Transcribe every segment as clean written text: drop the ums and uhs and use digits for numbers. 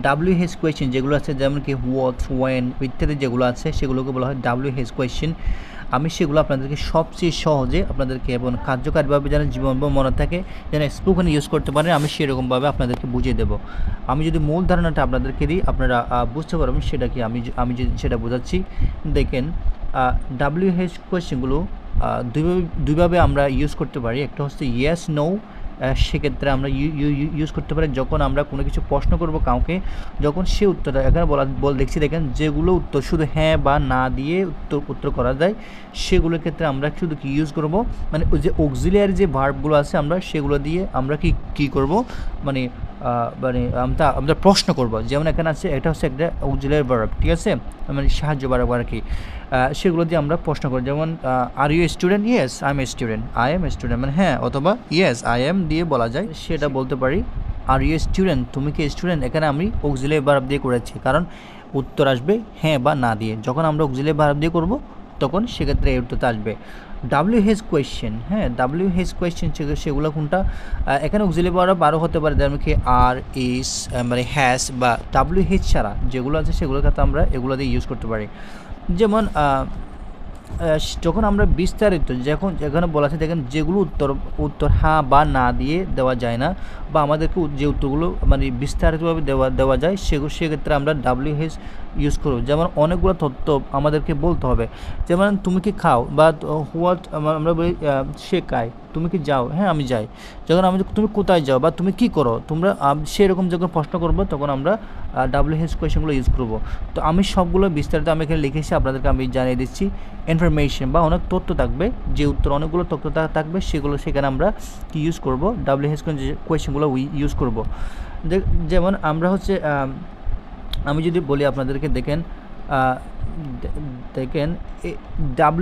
WH question যেগুলো আছে যেমন কি হোয়াট, ওয়েন ইত্যাদি যেগুলো আছে সেগুলোকে বলা হয় WH কোয়েশ্চেন। আমি সেগুলো আপনাদেরকে সবচেয়ে সহজে আপনাদেরকে এবং কার্যকারীভাবে যেন জীবন মনে থাকে, যেন স্পোকেন ইউজ করতে পারেন, আমি সেরকমভাবে আপনাদেরকে বুঝিয়ে দেবো। আমি যদি মূল ধারণাটা আপনাদেরকে দিই আপনারা বুঝতে পারবেন সেটা কি। আমি যদি সেটা বোঝাচ্ছি, দেখেন WH কোয়েশ্চেনগুলো দুইভাবে আমরা ইউজ করতে পারি। একটা হচ্ছে ইয়েস নো, সেক্ষেত্রে আমরা ইউজ করতে পারি যখন আমরা কোনো কিছু প্রশ্ন করব কাউকে, যখন সে উত্তরটা এখানে দেখছি দেখেন যেগুলো উত্তর শুধু হ্যাঁ বা না দিয়ে উত্তর করা যায়, সেগুলোর ক্ষেত্রে আমরা শুধু কি ইউজ করব, মানে ওই যে অক্সিলিয়ারি যে ভার্বগুলো আছে আমরা সেগুলো দিয়ে আমরা কি করব, মানে আমরা প্রশ্ন করব। যেমন এখানে আছে এটা হচ্ছে একটা অক্সিলিয়ারি ভার্ব, ঠিক আছে, মানে সাহায্য ভার্ব আর কি। সেগুলো দিয়ে আমরা প্রশ্ন করি, যেমন are you student, yes I am a student, I am student মানে হ্যাঁ, অথবা ইয়েস আই এম দিয়ে বলা যায়, সেটা বলতে পারি। আর ইউ স্টুডেন্ট, তুমি কি স্টুডেন্ট, এখানে আমি অক্সিলিয়ারি ভার্ব দিয়ে করেছি, কারণ উত্তর আসবে হ্যাঁ বা না দিয়ে। যখন আমরা অক্সিলিয়ারি ভার্ব দিয়ে করব তখন সেক্ষেত্রে এই উত্তরটা আসবে। WH কোয়েশ্চেন, হ্যাঁ WH কোয়েশ্চেন সেগুলো কোনটা, এখানে অক্সিলিয়ারি ভার্ব আরও হতে পারে, যেমন কি আর, ইস, মানে হ্যাজ বা WH ছাড়া যেগুলো আছে সেগুলোর ক্ষেত্রে আমরা এগুলো দিয়ে ইউজ করতে পারি। যেমন যখন আমরা বিস্তারিত, যখন এখানে বলা আছে দেখেন যেগুলো উত্তর হ্যাঁ বা না দিয়ে দেওয়া যায় না, বা আমাদেরকে যে উত্তরগুলো মানে বিস্তারিতভাবে দেওয়া যায় সেক্ষেত্রে আমরা WH ইউজ করব। যেমন অনেকগুলো তথ্য আমাদেরকে বলতে হবে, যেমন তুমি কি খাও, বা হোয়াট আমরা বলি সে খায়, তুমি কি যাও, হ্যাঁ আমি যাই। যখন তুমি কোথায় যাও বা তুমি কি করো, তোমরা সেরকম যখন প্রশ্ন করবো তখন আমরা WH কোয়েশ্চেনগুলো ইউজ করব। তো আমি সবগুলো বিস্তারিত আমি এখানে লিখেছি, আপনাদেরকে আমি জানিয়ে দিচ্ছি। ইনফরমেশন বা অনেক তথ্য থাকবে, যে উত্তর অনেকগুলো তথ্য থাকবে সেখানে আমরা কি ইউজ করব, WH কোয়েশ্চেনগুলো ইউজ করব। যেমন আমরা হচ্ছে আমি যদি বলি আপনাদেরকে, দেখেন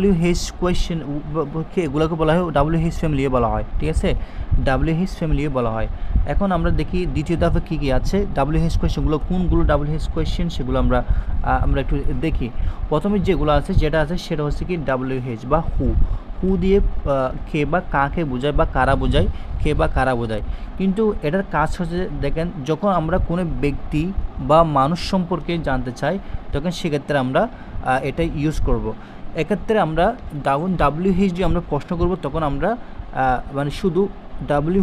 WH কোয়েশ্চেন এগুলোকে বলা হয় WH ফ্যামিলিও বলা হয়, ঠিক আছে, WH ফ্যামিলিও বলা হয়। এখন আমরা দেখি দ্বিতীয় ধাপে কী কী আছে, WH কোয়েশ্চেনগুলো কোনগুলো WH কোয়েশ্চেন সেগুলো আমরা একটু দেখি। প্রথমে যেগুলো আছে যেটা আছে সেটা হচ্ছে কি WH বা হু দিয়ে কে বা কাকে বোঝায় বা কারা বোঝায়, কে বা কারা বোঝায়। কিন্তু এটার কাজ হচ্ছে দেখেন যখন আমরা কোনো ব্যক্তি বা মানুষ সম্পর্কে জানতে চাই তখন সেক্ষেত্রে আমরা এটা ইউজ করব। এক্ষেত্রে আমরা WH দিয়ে আমরা প্রশ্ন করব তখন আমরা মানে শুধু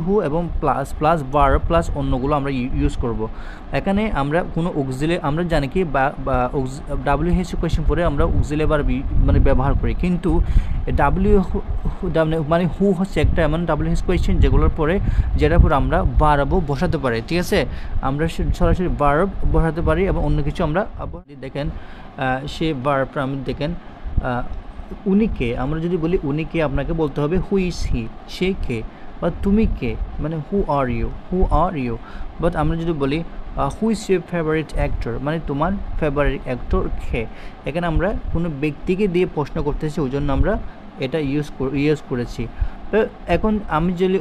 হু এবং প্লাস ভার্ব প্লাস অন্যগুলো আমরা ইউজ করব। এখানে আমরা কোনো অক্সিলিয়ারি আমরা জানি কি WH কোয়েশ্চেন পরে আমরা অক্সিলিয়ারি ভার্ব মানে ব্যবহার করি, কিন্তু মানে হু হচ্ছে একটা এমন WH কোয়েশ্চেন যেটার পরে আমরা ভার্বও বসাতে পারি, ঠিক আছে, আমরা সরাসরি ভার্ব বসাতে পারি এবং অন্য কিছু আমরা দেখেন সে ভার্বটা আমি দেখেন উনিকে, আমরা যদি বলি উনিকে আপনাকে বলতে হবে হু ইজ হি, সে কে, বা তুমি কে মানে হু আর ইউ। বাট আমরা যদি বলি who is your favourite actor, মানে তোমার ফেভারিট অ্যাক্টর কে, এখানে আমরা কোনো ব্যক্তিকে দিয়ে প্রশ্ন করতেছি, ওই জন্য আমরা এটা ইউজ করেছি। এখন আমি যদি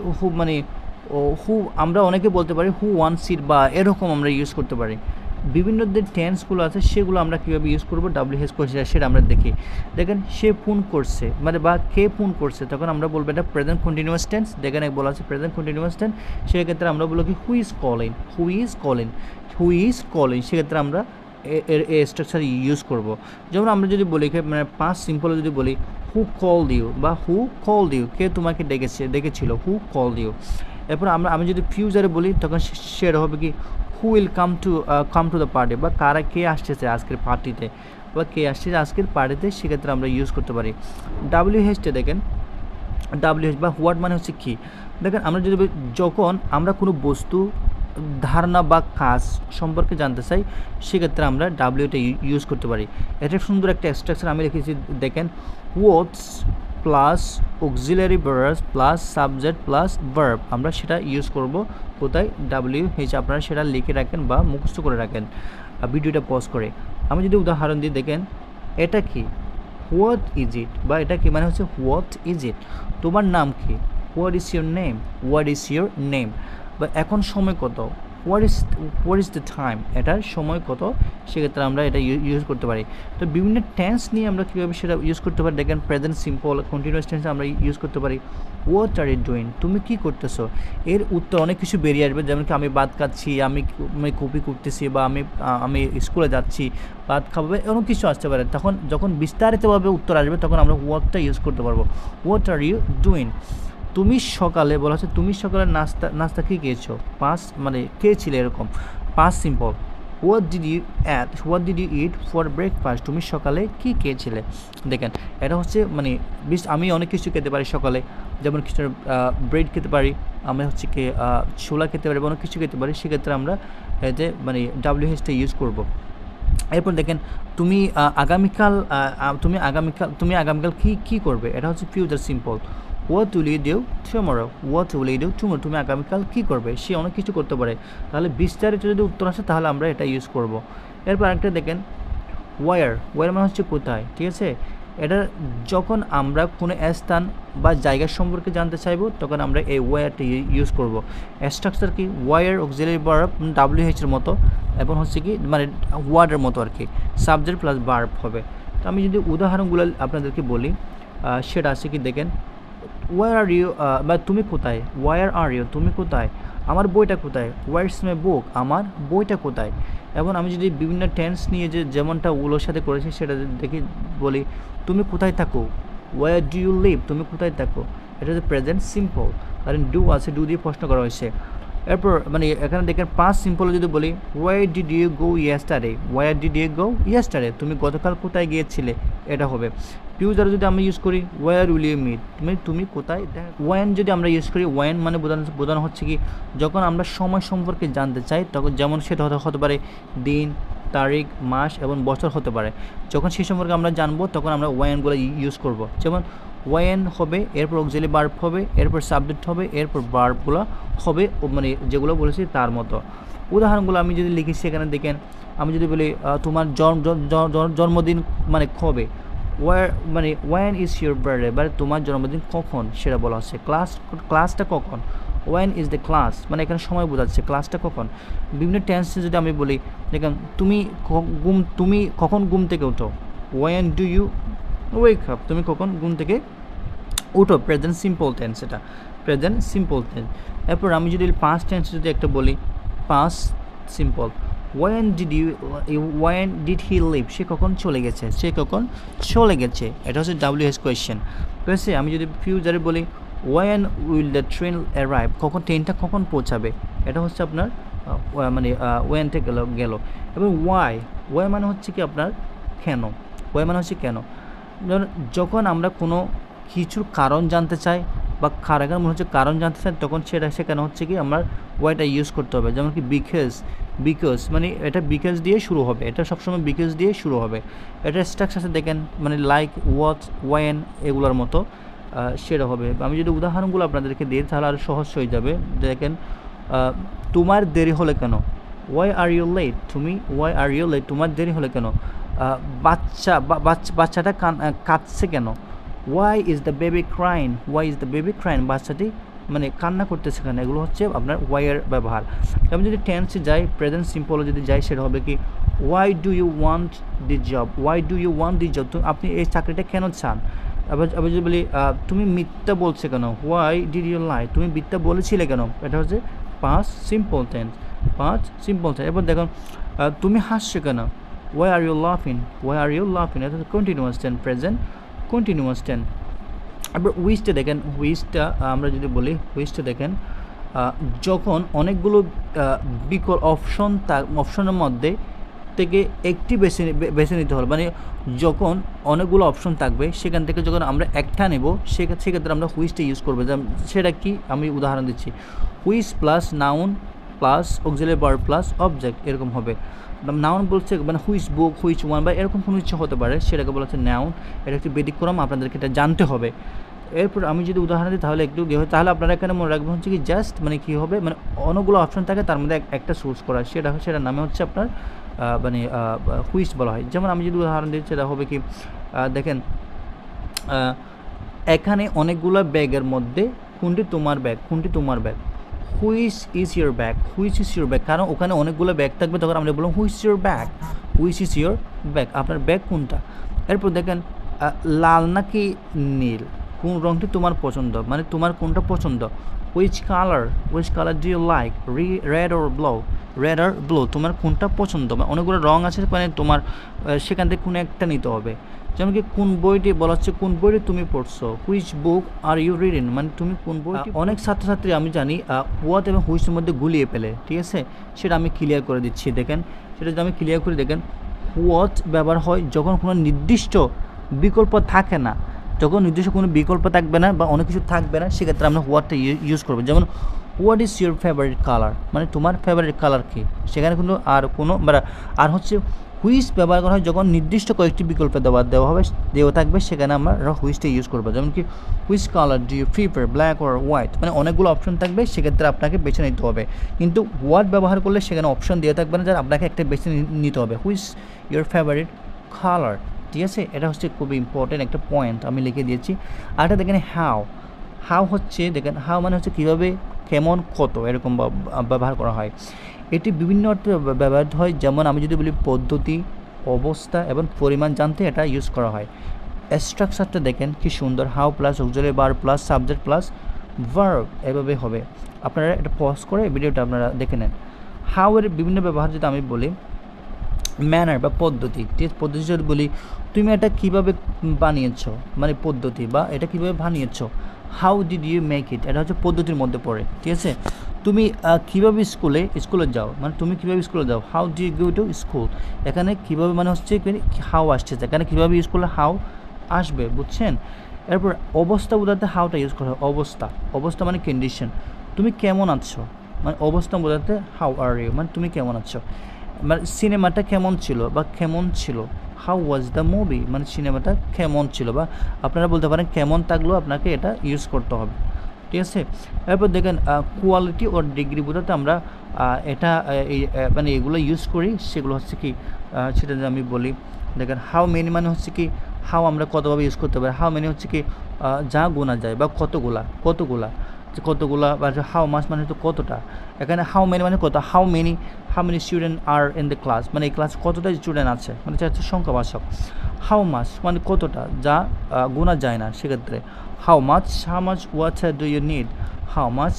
হু আমরা অনেকে বলতে পারি হু ওয়ান্টস ইট বা এরকম আমরা ইউজ করতে পারি। বিভিন্ন যে টেন্সগুলো আছে সেগুলো আমরা কীভাবে ইউজ করবো WH কোয়েশ্চেন সেটা আমরা দেখেন সে ফোন করছে মানে বা কে ফোন করছে, তখন আমরা বলবো এটা প্রেজেন্ট কন্টিনিউয়াস টেন্স। দেখেন এক বলা আছে প্রেজেন্ট কন্টিনিউয়াস টেন্স, সেক্ষেত্রে আমরা বলবো কি হু ইজ কলিং, সেক্ষেত্রে আমরা এর স্ট্রাকচার ইউজ করব। যেমন আমরা যদি বলি মানে পাস্ট সিম্পলে যদি বলি হু কলড ইউ, কে তোমাকে ডেকেছিল, হু কলড ইউ। এরপর আমি যদি ফিউচারে বলি তখন সেটা হবে কি who will come to the party, বা কে আসতেছে আজকের পার্টিতে, বা কে আসছে আজকের পার্টিতে, সেক্ষেত্রে আমরা ইউজ করতে পারি। WHটা দেখেন WH বা হোয়াট মানে হচ্ছে কি, দেখেন আমরা যদি যখন আমরা কোনো বস্তু ধারণা বা কাজ সম্পর্কে জানতে চাই সেক্ষেত্রে আমরা Wটা ইউজ করতে পারি। এটা সুন্দর একটা স্ট্রাকচার আমি লিখেছি, দেখেন words plus auxiliary verbs plus subject plus verb, আমরা সেটা ইউজ করব কোথায় WH, আপনারা সেটা লিখে রাখেন বা মুখস্থ করে রাখেন ভিডিওটা পজ করে। আমি যদি উদাহরণ দিই, দেখেন এটা কি হোয়াট ইজ ইট, বা এটা কি মানে হচ্ছে হোয়াট ইজ ইট, তোমার নাম কি, হোয়াট ইজ ইউর নেম, বা এখন সময় কত, হোয়াট ইজ দ্য টাইম, এটার সময় কত, সেক্ষেত্রে আমরা এটা ইউজ করতে পারি। তো বিভিন্ন টেন্স নিয়ে আমরা কীভাবে সেটা ইউজ করতে পারি দেখেন, প্রেজেন্ট সিম্পল কন্টিনিউয়াস টেন্স আমরা ইউজ করতে পারি। হোয়াট আর ইউ ডুইং, তুমি কী করতেছো, এর উত্তর অনেক কিছু বেরিয়ে আসবে, যেমন কি আমি ভাত খাচ্ছি, আমি কপি করতেছি, বা আমি স্কুলে যাচ্ছি, ভাত খাবো, এরকম কিছু আসতে পারে। তখন যখন বিস্তারিতভাবে উত্তর আসবে তখন আমরা হোয়াটটা ইউজ করতে পারবো। হোয়াট আর ইউ ডুইং, তুমি সকালে বলা হচ্ছে তুমি সকালে নাস্তা কী খেয়েছো, পাস মানে খেয়েছিলে এরকম, past simple. What did you eat for breakfast, তুমি সকালে কী খেয়েছিলে। দেখেন এটা হচ্ছে মানে আমি অনেক কিছু খেতে পারি সকালে, যেমন কিছু ব্রেড খেতে পারি, আমি হচ্ছে কি ছোলা খেতে পারি, অনেক কিছু খেতে পারি, সেক্ষেত্রে আমরা এতে মানে WHটা ইউজ করব। এরপর দেখেন তুমি আগামীকাল কী করবে, এটা হচ্ছে future simple. What will you do tomorrow, তুমি আগামীকাল কী করবে, সে অনেক কিছু করতে পারে, তাহলে বিস্তারিত যদি উত্তর আসে তাহলে আমরা এটা ইউজ করব। এরপর আরেকটা দেখেন ওয়ার মানে হচ্ছে কোথায়, ঠিক আছে। এটা যখন আমরা কোনো স্থান বা জায়গা সম্পর্কে জানতে চাইবো তখন আমরা এই ওয়ারটা ইউজ করব। স্ট্রাকচার কি, ওয়ার অক্সিলারি ভার্ব WH এর মতো, এবং হচ্ছে কি মানে ওয়ার্ডের মতো আর কি, সাবজেক্ট প্লাস ভার্ব হবে। তো আমি যদি উদাহরণগুলো আপনাদেরকে বলি, সেটা আছে কি দেখেন, ওয়ার আর ইউ বা তুমি কোথায়, ওয়ার আর ইউ তুমি কোথায়, আমার বইটা কোথায়, ওয়ার ইজ মাই বুক, আমার বইটা কোথায়। এবং আমি যদি বিভিন্ন টেন্স নিয়ে যেমনটা ওগুলোর সাথে করেছি সেটা দেখি বলি, তুমি কোথায় থাকো, ওয়ার ডু ইউ লিভ, তুমি কোথায় থাকো, এটা হচ্ছে প্রেজেন্ট সিম্পল, কারণ ডু আছে, ডু দিয়ে প্রশ্ন করা হয়েছে। এরপর মানে এখানে দেখেন পাস্ট সিম্পল যদি বলি, where did you go yesterday, তুমি গতকাল কোথায় গিয়েছিলে, এটা হবে। ফিউচার যদি আমরা ইউজ করি, ওয়ার উইল ইউ মিট, তুমি কোথায়। ওয়েন যদি আমরা ইউজ করি, ওয়েন মানে বোঝানো হচ্ছে কি যখন আমরা সময় সম্পর্কে জানতে চাই, তখন যেমন সেটা হতে পারে দিন, তারিখ, মাস এবং বছর হতে পারে। যখন সেই সম্পর্কে আমরা জানবো তখন আমরা ওয়েনগুলো ইউজ করব। যেমন ওয়েন হবে, এরপর অক্সিলারি ভার্ব হবে, এরপর সাবজেক্ট হবে, এরপর ভার্বগুলো হবে, মানে যেগুলো বলেছি তার মতো। উদাহরণগুলো আমি যদি লিখি সেখানে দেখেন, আমি যদি বলি তোমার জন্মদিন মানে কবে, ওয়েন ইজ ইউর বার্থডে, মানে তোমার জন্মদিন কখন সেটা বলা হচ্ছে। ক্লাসটা কখন, ওয়েন ইজ দ্য ক্লাস, মানে এখানে সময় বোঝাচ্ছে, ক্লাসটা কখন। বিভিন্ন টেন্সে যদি আমি বলি দেখেন, তুমি কখন ঘুম থেকে ওঠো, when do you wake up, তুমি কখন ঘুম থেকে উঠো, প্রেজেন্ট সিম্পল টেন্স, এটা প্রেজেন্ট সিম্পল টেন্স। এরপর আমি যদি পাস্ট টেন্স যদি একটা বলি, past simple, when did he leave, সে কখন চলে গেছে, এটা হচ্ছে WH কোয়েশ্চেন। ঠিক আছে, আমি যদি ফিউচারে বলি, when will the train arrive, ট্রেনটা কখন পৌঁছাবে, এটা হচ্ছে আপনার মানে ওয়েনটা গেল। এবং ওয়াই মানে হচ্ছে কি আপনার কেন, যখন আমরা কোনো কিছুর কারণ জানতে চাই বা মনে হচ্ছে কারণ জানতে চাই, তখন সেখানে হচ্ছে কি আমার ওয়াইটা ইউজ করতে হবে। যেমন কি বিকজ মানে এটা বিকজ দিয়ে শুরু হবে, এটা সবসময় বিকজ দিয়ে শুরু হবে। এটা স্ট্রাকচার দেখেন মানে লাইক, ওয়াট, ওয়েন এগুলোর মতো সেটা হবে। আমি যদি উদাহরণগুলো আপনাদেরকে দিই তাহলে আরও সহজ হয়ে যাবে। দেখেন তোমার দেরি হলে কেন, ওয়াই আর ইউ লেট, তোমার দেরি হলে কেন। বাচ্চাটা কাঁদছে কেন, ওয়াই ইজ দ্য বেবি ক্রাইন, বাচ্চাটি মানে কান্না করতেছে কেন, এগুলো হচ্ছে আপনার ওয়াইয়ের ব্যবহার। আমি যদি টেন্সে যাই, প্রেজেন্ট সিম্পলে যদি যাই, সেটা হবে কি why do you want the job, আপনি এই চাকরিটা কেন চান। আবার যদি বলি তুমি মিথ্যা বলছে কেন, হোয়াই ডিড ইউ লাই, তুমি মিথ্যা বলেছিলে কেন, এটা হচ্ছে পাস্ট সিম্পল টেন্স। এরপর দেখুন তুমি হাসছো কেন, ওয়াই আর ইউ লাফিং, এটা হচ্ছে continuous tense, present continuous tense. এবার উইচটা দেখেন, আমরা যদি বলি উইচটা দেখেন, যখন অনেকগুলো বিকল্প অপশনের মধ্যে থেকে একটি বেছে নিতে হবে, মানে যখন অনেকগুলো অপশন থাকবে সেখান থেকে যখন আমরা একটা নেব সেক্ষেত্রে আমরা হুইচটা ইউজ করবো। সেটা কি আমি উদাহরণ দিচ্ছি, which plus noun plus auxiliary verb plus object, এরকম হবে। নাউন বলছে মানে হুইচ বুক, হুইচ ওয়ান, বা এরকম কোনো ইচ্ছা হতে পারে, সেটাকে বলা হচ্ছে নাউন। এটা একটি ব্যতিক্রম, আপনাদেরকে এটা জানতে হবে। এরপর আমি যদি উদাহরণ দিই তাহলে একটু হয়, তাহলে আপনারা এখানে মনে রাখবেন হচ্ছে কি জাস্ট মানে কী হবে, মানে অনেকগুলো অপশন থাকে তার মধ্যে একটা চুজ করা, সেটার নামে হচ্ছে আপনার মানে হুইচ বলা হয়। যেমন আমি যদি উদাহরণ দিই সেটা হবে কি দেখেন, এখানে অনেকগুলো ব্যাগের মধ্যে কোনটি তোমার bag, which is your bag, which is your bag, কারণ ওখানে অনেকগুলো ব্যাগ থাকবে, তখন আমরা বললাম which is your bag, which is your bag, আপনার ব্যাগ কোনটা। এরপর দেখেন লাল নাকি নীল, কোন রঙটি তোমার পছন্দ, মানে তোমার কোনটা পছন্দ। Which colour do you like, red or blue, red আর ব্লু, তোমার কোনটা পছন্দ। মানে অনেকগুলো রঙ আছে, মানে তোমার সেখান থেকে কোনো একটা নিতে হবে। যেমন কি কোন বইটি বলা হচ্ছে, কোন বইটি তুমি পড়ছো, which book are you reading, মানে তুমি কোন বইটি। অনেক ছাত্রছাত্রী আমি জানি হোয়াট এবং হুইচের মধ্যে গুলিয়ে ফেলে, ঠিক আছে, সেটা আমি ক্লিয়ার করে দিচ্ছি। দেখেন সেটা যদি আমি ক্লিয়ার করে, দেখেন হোয়াট ব্যবহার হয় যখন কোনো নির্দিষ্ট বিকল্প থাকে না, যখন নির্দিষ্ট কোনো বিকল্প থাকবে না বা অনেক কিছু থাকবে না, সেক্ষেত্রে আমরা হোয়াটটা ইউজ করবো। যেমন what is your favourite colour, মানে তোমার ফেভারিট কালার কী, সেখানে কিন্তু আর কোনো আর হচ্ছে হুইচ ব্যবহার করা হয় যখন নির্দিষ্ট কয়েকটি বিকল্প দেওয়া থাকবে, সেখানে আমরা হুইচটা ইউজ করবো। যেমন কি which colour do you prefer, black or white, মানে অনেকগুলো অপশন থাকবে, সেক্ষেত্রে আপনাকে বেছে নিতে হবে। কিন্তু হোয়াট ব্যবহার করলে সেখানে অপশন দেওয়া থাকবে না, যার আপনাকে একটা বেছে নিতে হবে, হুইচ ইউর ফেভারিট কালার, ঠিক আছে। এটা হচ্ছে খুবই ইম্পর্টেন্ট একটা পয়েন্ট, আমি লিখে দিয়েছি। আরেকটা দেখেন হাউ হচ্ছে, দেখেন হাউ মানে হচ্ছে কীভাবে, কেমন, কত, এরকম ব্যবহার করা হয়। এটি বিভিন্ন অর্থে ব্যবহৃত হয়, যেমন আমি যদি বলি পদ্ধতি, অবস্থা এবং পরিমাণ জানতে এটা ইউজ করা হয়। স্ট্রাকচারটা দেখেন কি সুন্দর, how plus auxiliary verb plus subject plus verb, এভাবে হবে। আপনারা এটা পজ করে ভিডিওটা আপনারা দেখে নেন। হাউ এর বিভিন্ন ব্যবহার যদি আমি বলি, ম্যানার বা পদ্ধতি, ঠিক পদ্ধতি যদি বলি, তুমি এটা কীভাবে বানিয়েছো, মানে পদ্ধতি, বা এটা কীভাবে বানিয়েছো। How did you make it, এটা হচ্ছে পদ্ধতির মধ্যে পড়ে, ঠিক আছে। তুমি কীভাবে স্কুলে যাও, মানে তুমি কীভাবে স্কুলে যাও, how do you go to school, এখানে কীভাবে মানে হচ্ছে হাউ আসছে, এখানে কীভাবে ইউজ করলে হাউ আসবে, বুঝছেন। এরপর অবস্থা বোঝাতে হাউটা ইউজ করা হয়, অবস্থা মানে কন্ডিশন, তুমি কেমন আছো, মানে অবস্থা বোঝাতে হাউ আর ইউ, মানে তুমি কেমন আছো। মানে সিনেমাটা কেমন ছিল বা কেমন ছিল, হাউ ওয়াজ দ্য মুভি, মানে সিনেমাটা কেমন ছিল, বা আপনারা বলতে পারেন কেমন থাকলেও আপনাকে এটা ইউজ করতে হবে, ঠিক আছে। এরপর দেখেন কোয়ালিটি ও ডিগ্রি বোঝাতে আমরা এটা মানে এগুলো ইউজ করি, সেগুলো হচ্ছে কি, সেটা যদি আমি বলি, দেখেন হাউ মেনি মানে হচ্ছে কি, হাউ আমরা কতভাবে ইউজ করতে পারি, হাউ মেনি হচ্ছে কি যা গোনা যায়, বা কতগুলা, বা হাউ মাস মানে হচ্ছে কতটা। এখানে হাউ মেনি মানে কত, how many student are in the class, মানে এই ক্লাস কতটা স্টুডেন্ট আছে, মানে হচ্ছে সংখ্যাবাচক। হাউ মাস মানে কতটা, যা গোনা যায় না, সেক্ষেত্রে how much water do you need, how much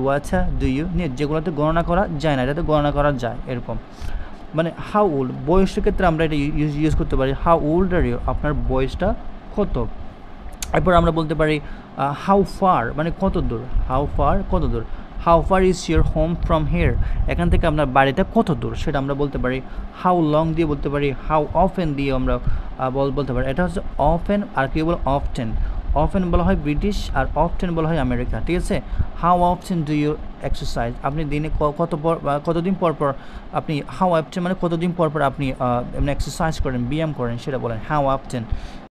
water do you need, যেগুলোতে গণনা করা যায় না, এটাতে গণনা করা যায়, এরকম। মানে হাউ ওল্ড, বয়সের ক্ষেত্রে আমরা এটা ইউজ করতে পারি, হাউ ওল্ড আর ইউ, আপনার বয়সটা কত। এরপর আমরা বলতে পারি হাউ ফার, মানে কত দূর, how far is your home from here, এখান থেকে আপনার বাড়িটা কত দূর, সেটা আমরা বলতে পারি। হাউ লং দিয়ে বলতে পারি, হাউ অফেন দিয়ে আমরা বলতে পারি। এটা হচ্ছে অফেন, আর কি বল অফেন বলা হয় ব্রিটিশ, আর অফটেন বলা হয় আমেরিকা, ঠিক আছে। How often do you exercise, আপনি দিনে কতদিন পর আপনি, হাউ অফটেন মানে কতদিন পর আপনি এক্সারসাইজ করেন, ব্যায়াম করেন, সেটা বলেন হাউ অফটেন।